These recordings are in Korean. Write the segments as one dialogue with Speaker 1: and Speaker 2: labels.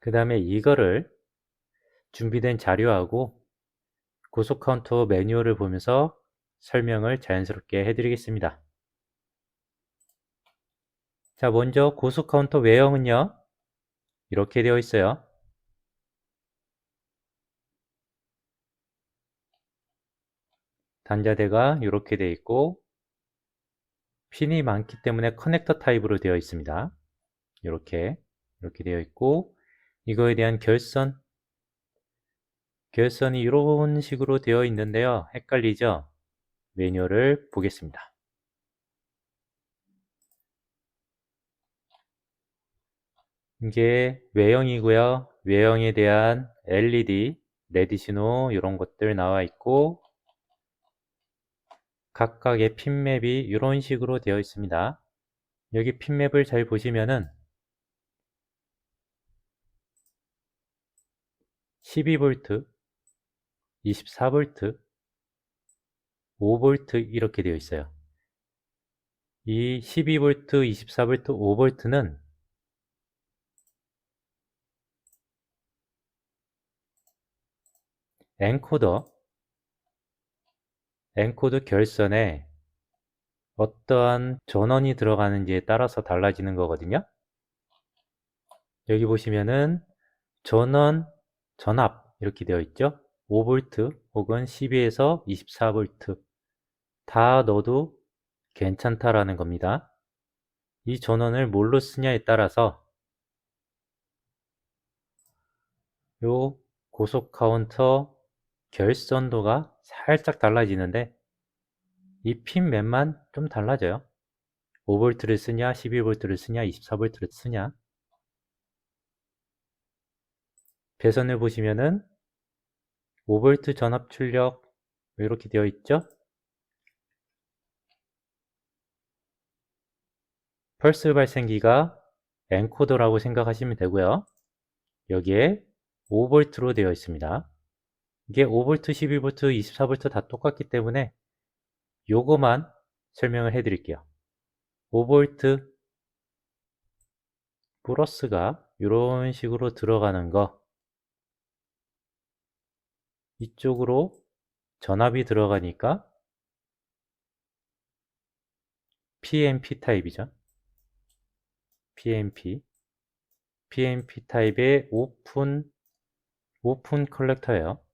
Speaker 1: 그 다음에 이거를 준비된 자료하고 고속 카운터 매뉴얼을 보면서 설명을 자연스럽게 해드리겠습니다. 자, 먼저 고속 카운터 외형은요, 이렇게 되어 있어요. 단자대가 이렇게 되어 있고 핀이 많기 때문에 커넥터 타입으로 되어 있습니다. 이렇게 되어 있고, 이거에 대한 결선이 이런 식으로 되어 있는데요. 헷갈리죠? 매뉴얼을 보겠습니다. 이게 외형이고요. 외형에 대한 LED, 레드 신호 이런 것들 나와 있고, 각각의 핀맵이 이런 식으로 되어 있습니다. 여기 핀맵을 잘 보시면은 12V, 24V, 5V 이렇게 되어 있어요. 이 12V, 24V, 5V는 엔코더 결선에 어떠한 전원이 들어가는지에 따라서 달라지는 거거든요. 여기 보시면은 전원, 전압 이렇게 되어 있죠. 5V 혹은 12에서 24V 다 넣어도 괜찮다라는 겁니다. 이 전원을 뭘로 쓰냐에 따라서 요 고속 카운터 결선도가 살짝 달라지는데 이 핀맵만 좀 달라져요. 5V를 쓰냐, 12V를 쓰냐, 24V를 쓰냐. 배선을 보시면은 5V 전압 출력 이렇게 되어 있죠. 펄스 발생기가 엔코더라고 생각하시면 되고요. 여기에 5V로 되어 있습니다. 이게 5V, 12V, 24V 다 똑같기 때문에 요거만 설명을 해 드릴게요. 5V 플러스가 이런 식으로 들어가는 거, 이쪽으로 전압이 들어가니까 PNP 타입이죠. PNP 타입의 오픈 컬렉터예요.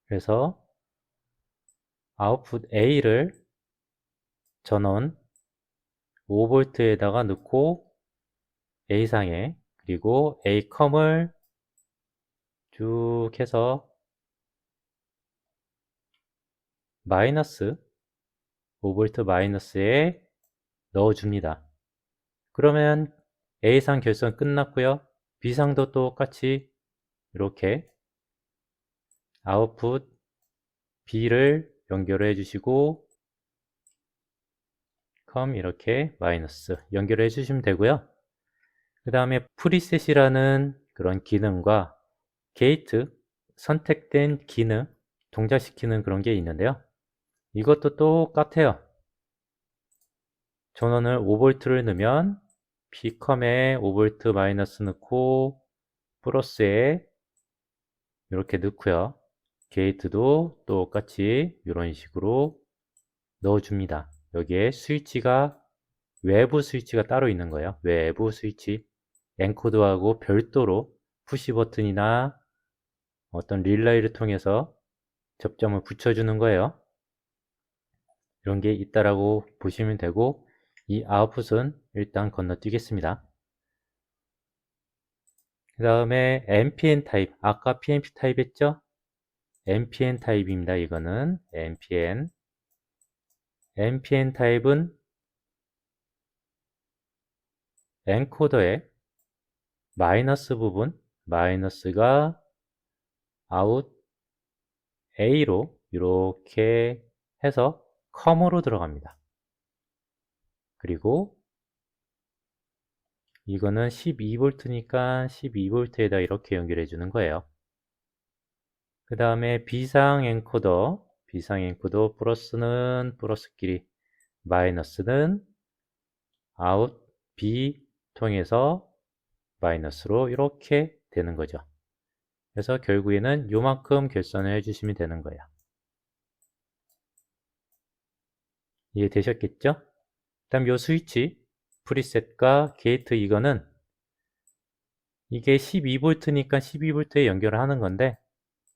Speaker 1: 그래서 아웃풋 A를 전원 5V에다가 넣고 A상에, 그리고 A컴을 쭉 해서 마이너스 5V 마이너스에 넣어줍니다. 그러면 A상 결선 끝났고요. B상도 똑같이 이렇게 아웃풋 B를 연결해 주시고 컴 이렇게 마이너스 연결해 주시면 되고요. 그 다음에 프리셋이라는 그런 기능과 게이트, 선택된 기능, 동작시키는 그런 게 있는데요. 이것도 똑같아요. 전원을 5V를 넣으면 P컴에 5V 마이너스 넣고 플러스에 이렇게 넣고요. 게이트도 똑같이 이런 식으로 넣어줍니다. 여기에 스위치가, 외부 스위치가 따로 있는 거예요. 외부 스위치, 엔코더하고 별도로 푸시 버튼이나 어떤 릴레이를 통해서 접점을 붙여주는 거예요. 이런 게 있다라고 보시면 되고, 이 아웃풋은 일단 건너뛰겠습니다. 그 다음에 NPN 타입, 아까 PNP 타입 했죠? NPN 타입입니다. 이거는 NPN 타입은 엔코더의 마이너스 부분, 마이너스가 아웃 A로 이렇게 해서 컴으로 들어갑니다. 그리고 이거는 12V니까 12V에다 이렇게 연결해 주는 거예요. 그 다음에 비상 엔코더 플러스는 플러스끼리, 마이너스는 아웃 B 통해서 마이너스로 이렇게 되는 거죠. 그래서 결국에는 요만큼 결선을 해주시면 되는 거예요. 이해되셨겠죠? 다음 요 스위치 프리셋과 게이트 이거는 이게 12V니까 12V에 연결을 하는 건데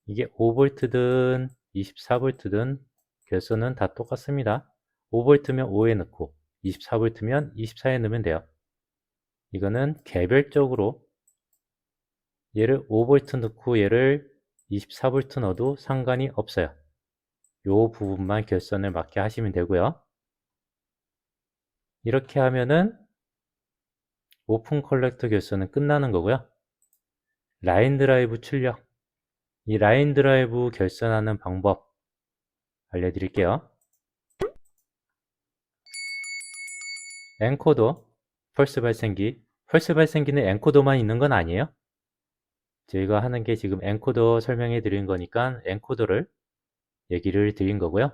Speaker 1: 이게 5V든 24V든 결선은 다 똑같습니다. 5V면 5에 넣고 24V면 24에 넣으면 돼요. 이거는 개별적으로 얘를 5V 넣고 얘를 24V 넣어도 상관이 없어요. 요 부분만 결선을 맞게 하시면 되고요. 이렇게 하면은 오픈 컬렉터 결선은 끝나는 거고요. 라인 드라이브 출력. 이 라인 드라이브 결선하는 방법 알려드릴게요. 엔코더, 펄스 발생기. 펄스 발생기는 엔코더만 있는 건 아니에요. 저희가 하는 게 지금 엔코더 설명해 드린 거니까 엔코더를 얘기를 드린 거고요.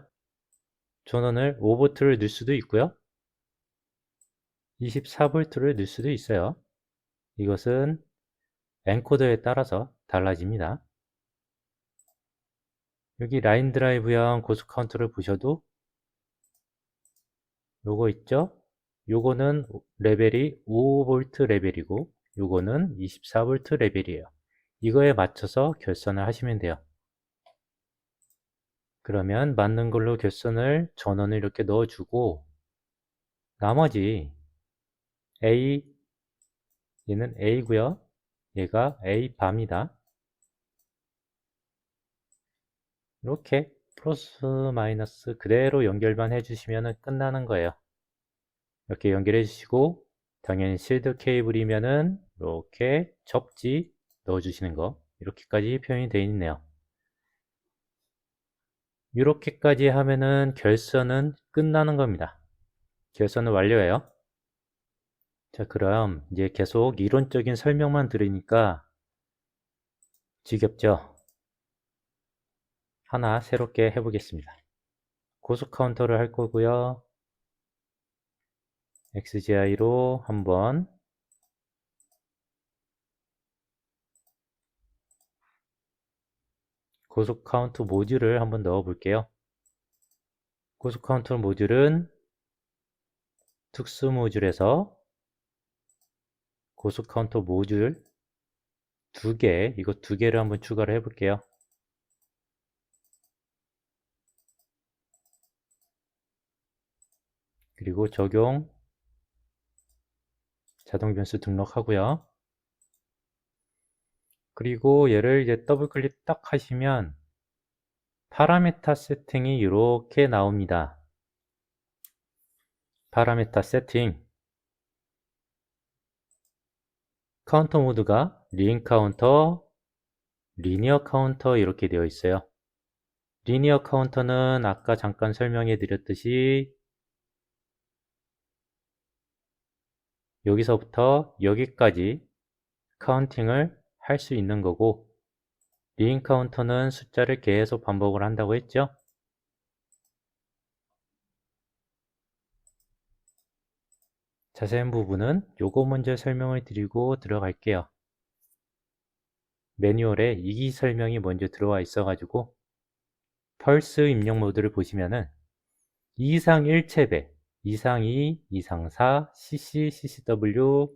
Speaker 1: 전원을 5V를 넣을 수도 있고요. 24V를 넣을 수도 있어요. 이것은 엔코더에 따라서 달라집니다. 여기 라인 드라이브형 고속 카운터를 보셔도 요거 있죠? 요거는 레벨이 5V 레벨이고 요거는 24V 레벨이에요. 이거에 맞춰서 결선을 하시면 돼요. 그러면 맞는 걸로 결선을 전원을 이렇게 넣어주고 나머지 A, 얘는 A고요. 얘가 A 밤이다. 이렇게 플러스 마이너스 그대로 연결만 해주시면 끝나는 거예요. 이렇게 연결해 주시고 당연히 실드 케이블이면은 이렇게 접지 넣어주시는 거 이렇게까지 표현이 되어 있네요. 이렇게까지 하면은 결선은 끝나는 겁니다. 결선은 완료예요. 자, 그럼 이제 계속 이론적인 설명만 들으니까 지겹죠? 하나 새롭게 해보겠습니다. 고속 카운터를 할 거고요. XGI로 한번 고속 카운터 모듈을 한번 넣어 볼게요. 고속 카운터 모듈은 특수 모듈에서 고속 카운터 모듈 2개, 이거 2개를 한번 추가를 해 볼게요. 그리고 적용 자동 변수 등록하고요. 그리고 얘를 이제 더블 클릭 딱 하시면 파라메타 세팅이 이렇게 나옵니다. 파라메타 세팅 카운터 모드가 링 카운터, 리니어 카운터 이렇게 되어 있어요. 리니어 카운터는 아까 잠깐 설명해 드렸듯이 여기서부터 여기까지 카운팅을 할 수 있는 거고 링 카운터는 숫자를 계속 반복을 한다고 했죠. 자세한 부분은 요거 먼저 설명을 드리고 들어갈게요. 매뉴얼에 이기 설명이 먼저 들어와 있어 가지고 펄스 입력 모드를 보시면은 2상 1체배, 2상 2, 2상 4, CC, CCW,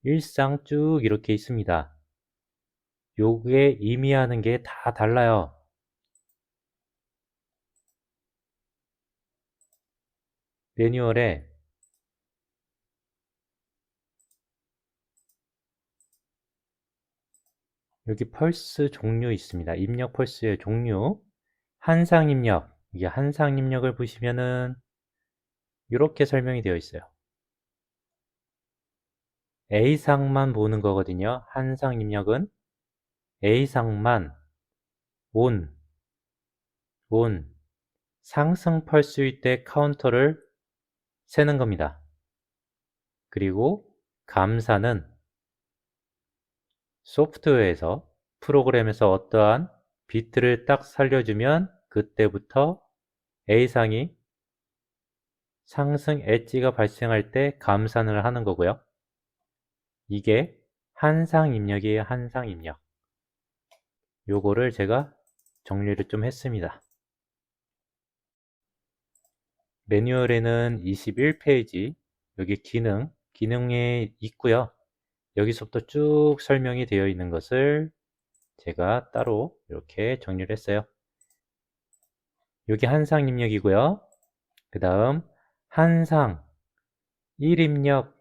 Speaker 1: 1상 쭉 이렇게 있습니다. 요게 의미하는 게 다 달라요. 매뉴얼에 여기 펄스 종류 있습니다. 입력 펄스의 종류 한상 입력, 이게 한상 입력을 보시면은 이렇게 설명이 되어 있어요. A상만 보는 거거든요. 한상 입력은 A상만 온 상승 펄스일 때 카운터를 세는 겁니다. 그리고 감사는 소프트웨어에서 프로그램에서 어떠한 비트를 딱 살려주면 그때부터 A상이 상승 엣지가 발생할 때 감산을 하는 거고요. 이게 한상 입력이에요. 한상 입력. 요거를 제가 정리를 좀 했습니다. 매뉴얼에는 21페이지 여기 기능에 있고요. 여기서부터 쭉 설명이 되어 있는 것을 제가 따로 이렇게 정리를 했어요. 여기 한상 입력이고요. 그 다음 한상 1입력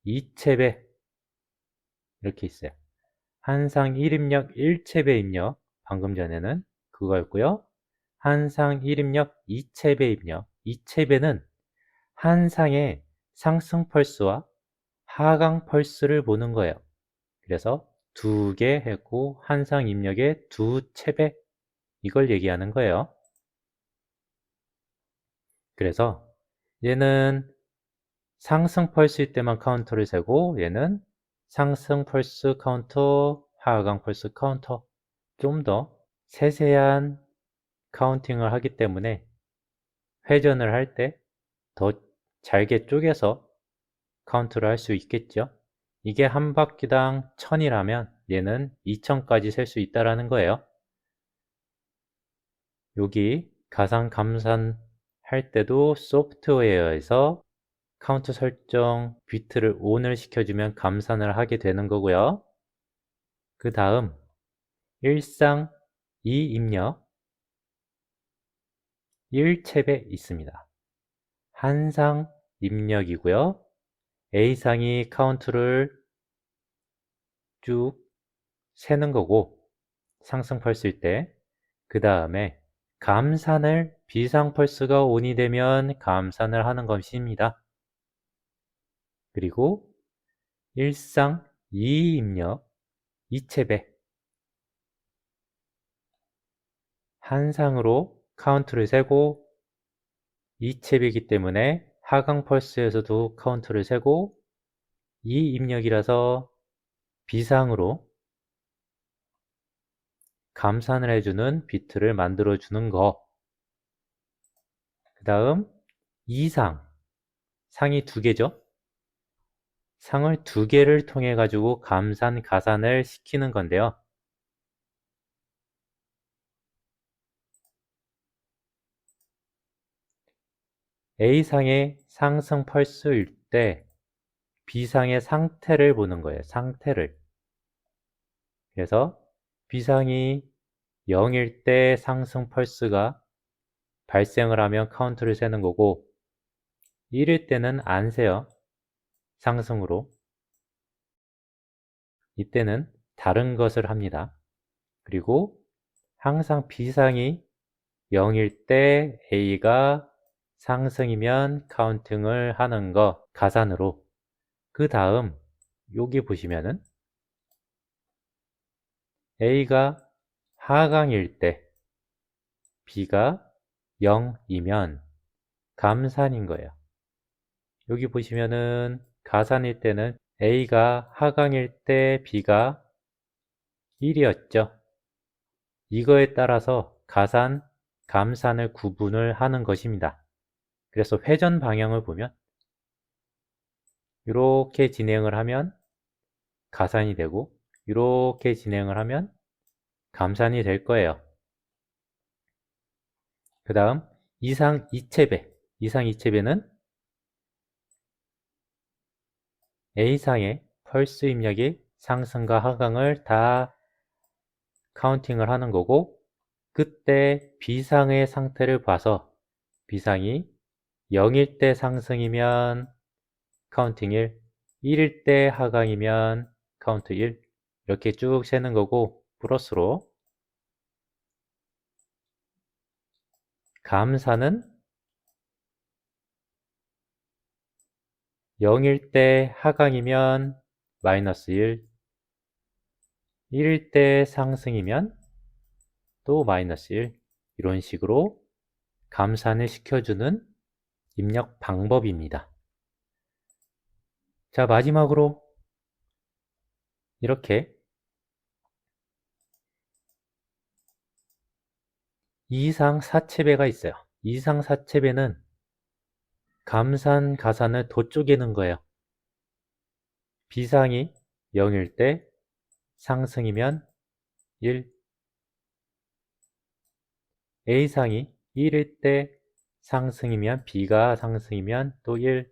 Speaker 1: 2채배 이렇게 있어요. 한상 1입력 1채배 입력 방금 전에는 그거였고요. 한상 1입력 2채배 입력 2채배는 한상의 상승 펄스와 하강 펄스를 보는 거예요. 그래서 2개 했고 한상 입력의 2채배 이걸 얘기하는 거예요. 그래서 얘는 상승 펄스일 때만 카운터를 세고 얘는 상승 펄스 카운터, 하강 펄스 카운터 좀 더 세세한 카운팅을 하기 때문에 회전을 할 때 더 잘게 쪼개서 카운트를 할 수 있겠죠. 이게 한 바퀴당 1000이라면 얘는 2000까지 셀 수 있다는 거예요. 여기 가상 감산 할 때도 소프트웨어에서 카운트 설정 비트를 ON을 시켜주면 감산을 하게 되는 거고요. 그 다음 일상 2입력 1챕에 있습니다. 한상 입력이고요. A상이 카운트를 쭉 세는 거고 상승 펄스일 때 그 다음에 감산을 비상 펄스가 ON이 되면 감산을 하는 것입니다. 그리고 일상 2입력 2챕에 한상으로 카운트를 세고 2챕이기 때문에 하강 펄스에서도 카운트를 세고 2입력이라서 비상으로 감산을 해주는 비트를 만들어주는 거. 그 다음 2상, 상이 2개죠. 상을 2개를 통해 가지고 감산, 가산을 시키는 건데요. A상의 상승 펄스일 때 B상의 상태를 보는 거예요. 상태를. 그래서 B상이 0일 때 상승 펄스가 발생을 하면 카운트를 세는 거고 1일 때는 안 세요. 상승으로. 이때는 다른 것을 합니다. 그리고 항상 B상이 0일 때 A가 상승이면 카운팅을 하는 거 가산으로. 그 다음 여기 보시면은 A가 하강일 때 B가 0이면 감산인 거예요. 여기 보시면은 가산일 때는 A가 하강일 때 B가 1이었죠. 이거에 따라서 가산, 감산을 구분을 하는 것입니다. 그래서 회전 방향을 보면 이렇게 진행을 하면 가산이 되고 이렇게 진행을 하면 감산이 될 거예요. 그 다음 이상 2챕에 이상 2챕에는 A상의 펄스 입력이 상승과 하강을 다 카운팅을 하는 거고 그때 B상의 상태를 봐서 B상이 0일 때 상승이면 카운팅 1, 1일 때 하강이면 카운트 1 이렇게 쭉 세는 거고 플러스로 감산은 0일 때 하강이면 마이너스 1, 1일 때 상승이면 또 마이너스 1 이런 식으로 감산을 시켜주는 입력 방법입니다. 자, 마지막으로 이렇게 이상 4챕에가 있어요. 이상 4챕에는 감산, 가산을 더 쪼개는 거예요. B상이 0일 때 상승이면 1, A상이 1일 때 상승이면 B가 상승이면 또 1,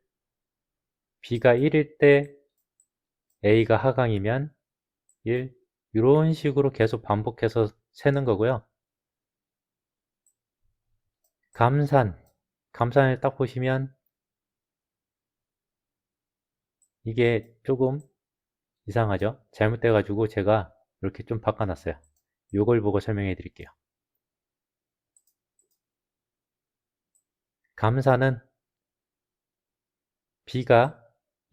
Speaker 1: B가 1일 때 A가 하강이면 1, 이런 식으로 계속 반복해서 세는 거고요. 감산을 딱 보시면 이게 조금 이상하죠? 잘못돼가지고 제가 이렇게 좀 바꿔놨어요. 요걸 보고 설명해 드릴게요. 감산은 B가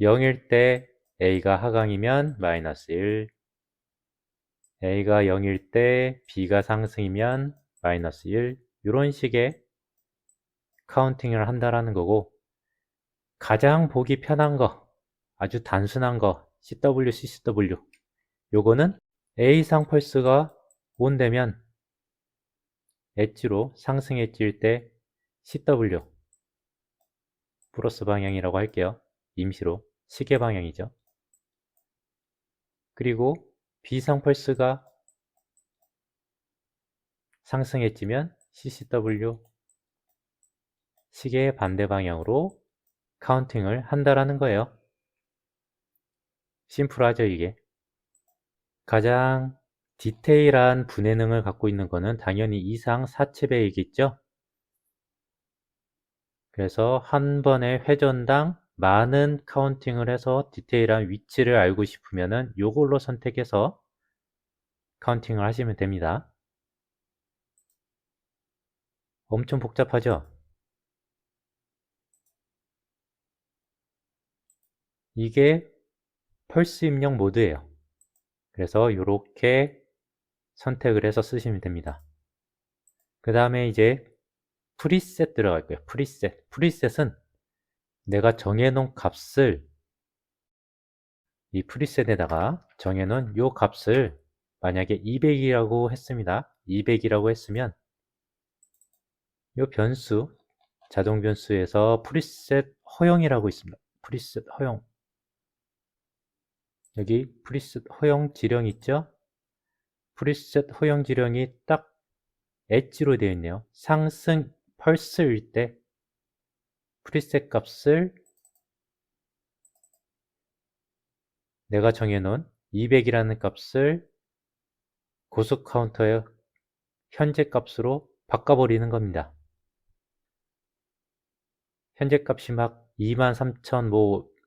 Speaker 1: 0일 때 A가 하강이면 마이너스 1, A가 0일 때 B가 상승이면 마이너스 1, 이런 식의 카운팅을 한다라는 거고, 가장 보기 편한 거, 아주 단순한 거, CW, CCW, 요거는 A상 펄스가 온되면 엣지로 상승 엣지일 때 CW 플러스 방향이라고 할게요. 임시로 시계 방향이죠. 그리고 B상 펄스가 상승 엣지면 CCW 시계의 반대 방향으로 카운팅을 한다라는 거예요. 심플하죠, 이게. 가장 디테일한 분해능을 갖고 있는 거는 당연히 이상 사채배이겠죠. 그래서 한 번에 회전당 많은 카운팅을 해서 디테일한 위치를 알고 싶으면은 요걸로 선택해서 카운팅을 하시면 됩니다. 엄청 복잡하죠? 이게 펄스 입력 모드예요. 그래서 이렇게 선택을 해서 쓰시면 됩니다. 그 다음에 이제 프리셋 들어갈 거예요. 프리셋은 내가 정해놓은 값을 이 프리셋에다가 정해놓은 요 값을 만약에 200이라고 했습니다. 200이라고 했으면 요 변수, 자동 변수에서 프리셋 허용이라고 있습니다. 프리셋 허용. 여기 프리셋 허용 지령 있죠? 프리셋 허용 지령이 딱 엣지로 되어 있네요. 상승 펄스일 때 프리셋 값을 내가 정해놓은 200이라는 값을 고속 카운터의 현재 값으로 바꿔버리는 겁니다. 현재 값이 막 23,000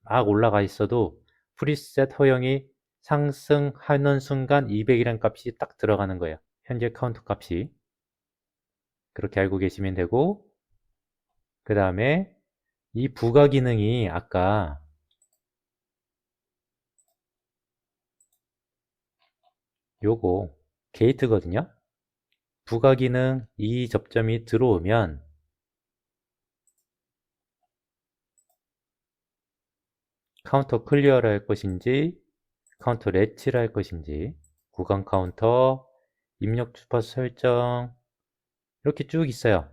Speaker 1: 막 올라가 있어도 프리셋 허용이 상승하는 순간 200이라는 값이 딱 들어가는 거예요. 현재 카운터 값이. 그렇게 알고 계시면 되고, 그 다음에 이 부가 기능이 아까 요거 게이트거든요. 부가 기능 이 접점이 들어오면 카운터 클리어를 할 것인지 카운터 렛치를 할 것인지 구간 카운터, 입력 주파수 설정 이렇게 쭉 있어요.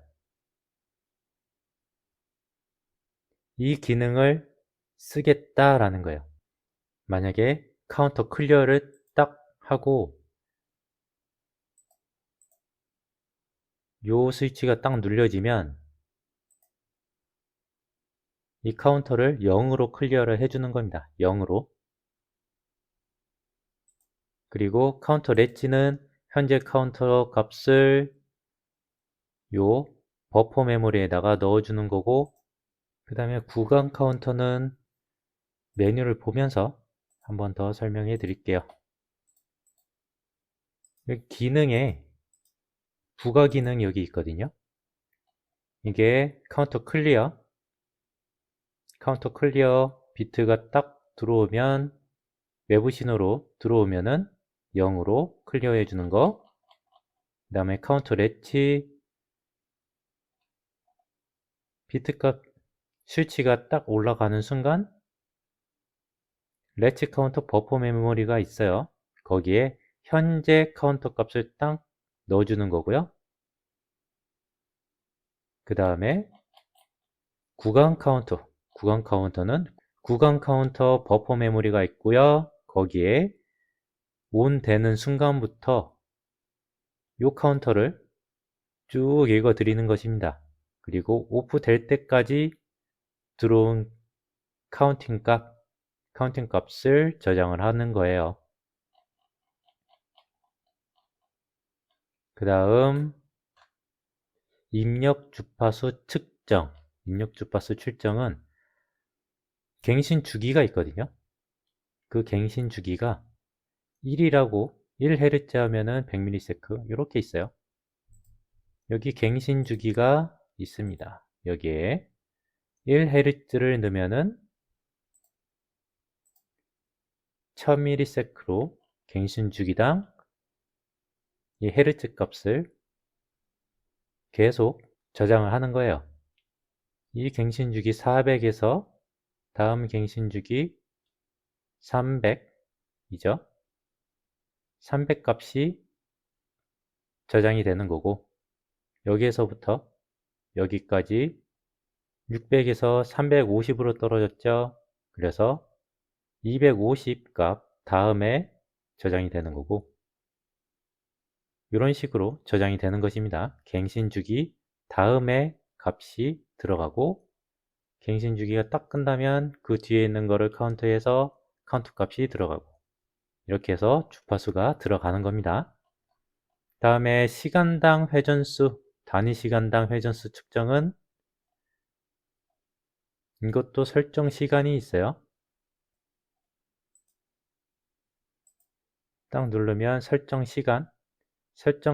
Speaker 1: 이 기능을 쓰겠다라는 거예요. 만약에 카운터 클리어를 딱 하고 요 스위치가 딱 눌려지면 이 카운터를 0으로 클리어를 해주는 겁니다. 0으로. 그리고 카운터 렛지는 현재 카운터 값을 요 버퍼 메모리에다가 넣어주는 거고, 그 다음에 구간 카운터는 메뉴를 보면서 한 번 더 설명해 드릴게요. 기능에 부가 기능이 여기 있거든요. 이게 카운터 클리어 비트가 딱 들어오면 외부 신호로 들어오면은 0으로 클리어 해주는 거. 그 다음에 카운터 렛치 비트값 스위치가 딱 올라가는 순간 렛치 카운터 버퍼 메모리가 있어요. 거기에 현재 카운터 값을 딱 넣어주는 거고요. 그 다음에 구간 카운터는 구간 카운터 버퍼 메모리가 있고요. 거기에 온 되는 순간부터 이 카운터를 쭉 읽어 드리는 것입니다. 그리고 오프 될 때까지 들어온 카운팅 값을 저장을 하는 거예요. 그 다음 입력 주파수 측정, 입력 주파수 출정은 갱신 주기가 있거든요. 그 갱신 주기가 1이라고 1Hz 하면은 100ms 이렇게 있어요. 여기 갱신 주기가 있습니다. 여기에 1Hz를 넣으면은 1000ms로 갱신 주기당 이 헤르츠 값을 계속 저장을 하는 거예요. 이 갱신 주기 400에서 다음 갱신 주기 300이죠. 300 값이 저장이 되는 거고, 여기에서부터 여기까지 600에서 350으로 떨어졌죠. 그래서 250 값 다음에 저장이 되는 거고, 이런 식으로 저장이 되는 것입니다. 갱신 주기 다음에 값이 들어가고, 갱신 주기가 딱 끝나면 그 뒤에 있는 거를 카운트해서 카운트 값이 들어가고, 이렇게 해서 주파수가 들어가는 겁니다. 다음에 시간당 회전수, 단위 시간당 회전수 측정은 이것도 설정 시간이 있어요. 딱 누르면 설정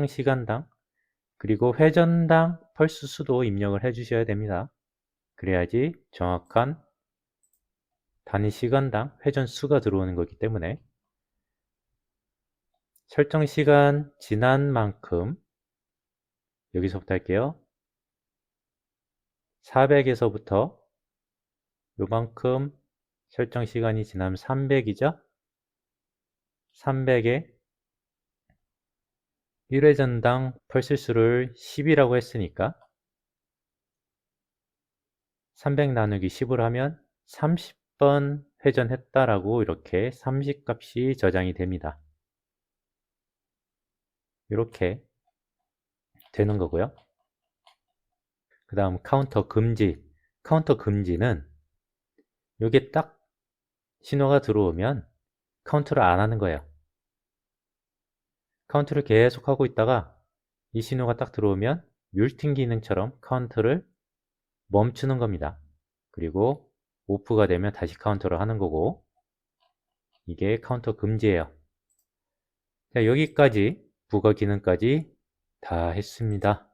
Speaker 1: 시간당, 그리고 회전당 펄스 수도 입력을 해 주셔야 됩니다. 그래야지 정확한 단위 시간당 회전 수가 들어오는 거기 때문에 설정 시간 지난 만큼 여기서부터 할게요. 400에서부터 요만큼 설정 시간이 지나면 300이죠? 300에 1회전당 펄스 수를 10이라고 했으니까 300 나누기 10을 하면 30번 회전했다라고 이렇게 30 값이 저장이 됩니다. 이렇게 되는 거고요. 그 다음 카운터 금지. 카운터 금지는 이게 딱 신호가 들어오면 카운트를 안 하는 거예요. 카운트를 계속 하고 있다가 이 신호가 딱 들어오면 뮬팅 기능처럼 카운트를 멈추는 겁니다. 그리고 오프가 되면 다시 카운터를 하는 거고, 이게 카운터 금지예요. 자, 여기까지 부가 기능까지 다 했습니다.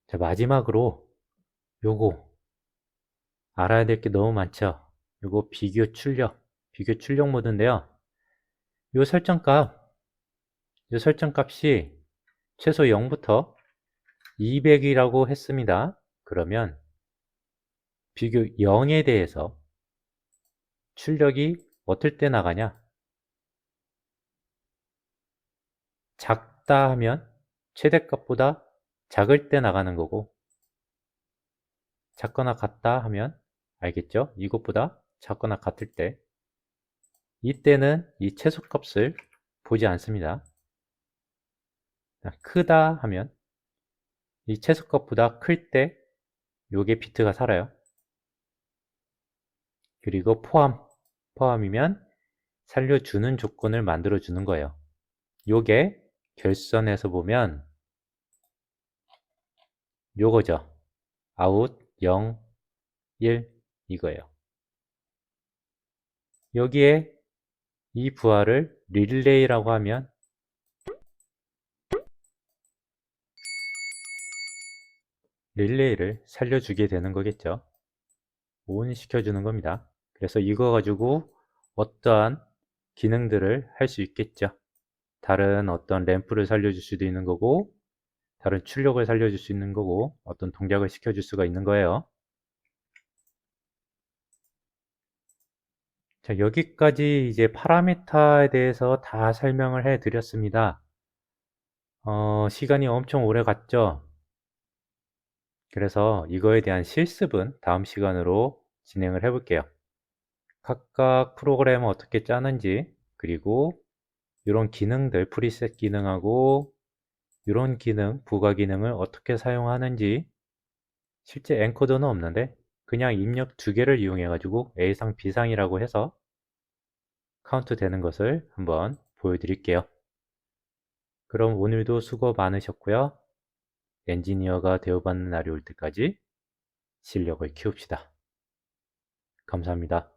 Speaker 1: 자, 마지막으로 요거 알아야 될 게 너무 많죠. 요거 비교 출력 모드인데요. 요 설정값이 최소 0부터 200이라고 했습니다. 그러면 비교 0에 대해서 출력이 어떨 때 나가냐? 작다 하면 최대값보다 작을 때 나가는 거고, 작거나 같다 하면 알겠죠? 이것보다 작거나 같을 때, 이때는 이 최소값을 보지 않습니다. 크다 하면 이 최소값보다 클 때 요게 비트가 살아요. 그리고 포함이면 살려주는 조건을 만들어 주는 거예요. 요게 결선에서 보면 요거죠. 아웃 0, 1 이거예요. 여기에 이 부하를 릴레이라고 하면 릴레이를 살려주게 되는 거겠죠. 온 시켜주는 겁니다. 그래서 이거 가지고 어떠한 기능들을 할 수 있겠죠. 다른 어떤 램프를 살려줄 수도 있는 거고, 다른 출력을 살려줄 수 있는 거고, 어떤 동작을 시켜줄 수가 있는 거예요. 자, 여기까지 이제 파라미터에 대해서 다 설명을 해 드렸습니다. 시간이 엄청 오래 갔죠. 그래서 이거에 대한 실습은 다음 시간으로 진행을 해 볼게요. 각각 프로그램을 어떻게 짜는지, 그리고 이런 기능들, 프리셋 기능하고 이런 기능, 부가 기능을 어떻게 사용하는지, 실제 엔코더는 없는데 그냥 입력 두 개를 이용해 가지고 A상 B상이라고 해서 카운트 되는 것을 한번 보여드릴게요. 그럼 오늘도 수고 많으셨고요. 엔지니어가 되어받는 날이 올 때까지 실력을 키웁시다. 감사합니다.